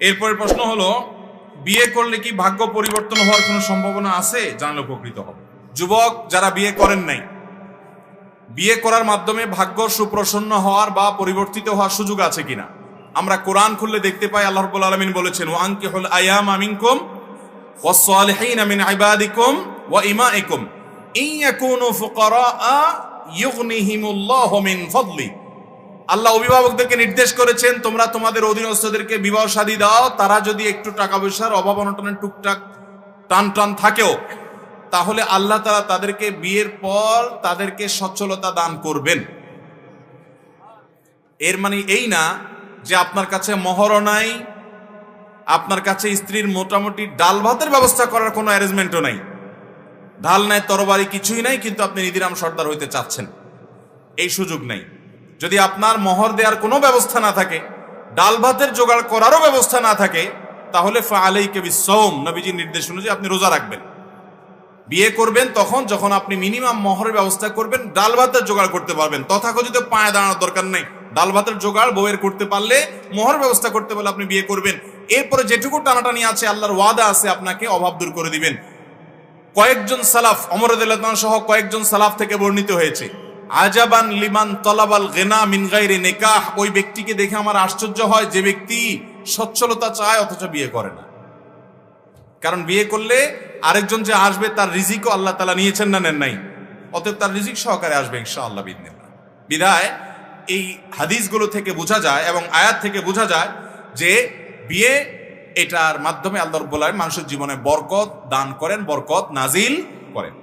এরপরের প্রশ্ন হলো, বিয়ে করলে কি ভাগ্য পরিবর্তন হওয়ার কোনো সম্ভাবনা আছে? জানলে উপকৃত হবে। যুবক যারা বিয়ে করেন নাই, বিয়ে করার মাধ্যমে ভাগ্য সুপ্রসন্ন হওয়ার বা পরিবর্তিত হওয়ার সুযোগ আছে কিনা? আমরা কোরআন খুললে দেখতে পাই আল্লাহ রাব্বুল আলামিন বলেছেন, ওয়ানকিহুল আয়ামা মিনকুম ওয়াস-সালিহিনা মিন ইবাদিকুম ওয়া ইমাইকুম ইন ইয়াকুনু ফুকারা ইউগনিহিমুল্লাহু মিন ফাদলি। আল্লাহ অভিভাবকদেরকে নির্দেশ করেছেন, তোমরা তোমাদের অধীনস্থদেরকে বিবাহ শাদী দাও, তারা যদি একটু টাকা পয়সার অভাব অনটনের টুকটাক টান থাকেও, তাহলে আল্লাহ তাআলা তাদেরকে বিয়ের পর তাদেরকে সচ্ছলতা দান করবেন। এর মানে এই না যে আপনার কাছে মহরও নাই, আপনার কাছে স্ত্রীর মোটামুটি ডাল ভাতের ব্যবস্থা করার কোনো অ্যারেঞ্জমেন্টও নাই, ঢাল নাই তরবারি কিছুই নাই, কিন্তু আপনি নিধিরাম সর্দার হইতে চাচ্ছেন, এই সুযোগ নাই। যদি আপনার মোহর দেওয়ার কোনো ব্যবস্থা না থাকে, ডাল ভাতের জোগাড় করারও ব্যবস্থা না থাকে, তাহলে ফাআলাইকা বিসসাওম, নবীজির নির্দেশ অনুযায়ী আপনি রোজা রাখবেন। বিয়ে করবেন তখন যখন আপনি মিনিমাম মোহরের ব্যবস্থা করবেন, ডাল ভাতের জোগাড় করতে পারবেন। তথাকথিত পায়ে দাঁড়ানোর দরকার নেই, ডাল ভাতের জোগাড় বউয়ের করতে পারলে, মোহর ব্যবস্থা করতে পারলে আপনি বিয়ে করবেন। এরপরে যেটুকু টানাটানি আছে, আল্লাহর ওয়াদা আছে আপনাকে অভাব দূর করে দিবেন। কয়েকজন সালাফ, ওমর রাদিয়াল্লাহু আনহু সহ কয়েকজন সালাফ থেকে বর্ণিত হয়েছে, আজাবান লিমান তলাবাল গিনা মিন গায়রি নিকাহ, ওই ব্যক্তিকে দেখে আমার আশ্চর্য হয় যে ব্যক্তি সচ্ছলতা চায় অথচ বিয়ে করে না। কারণ বিয়ে করলে আরেকজন যে আসবে তার রিজিকও আল্লাহ তাআলা নিয়েছেন না নেন নাই, অতএব তার রিজিক সহকারে আসবে ইনশাআল্লাহ বিইذنিল্লাহ। বিদায় এই হাদিসগুলো থেকে বোঝা যায় এবং আয়াত থেকে বোঝা যায় যে বিয়ে, এটার মাধ্যমে আল্লাহ রাব্বুল আলামিন মানুষের জীবনে বরকত দান করেন, বরকত নাজিল করেন।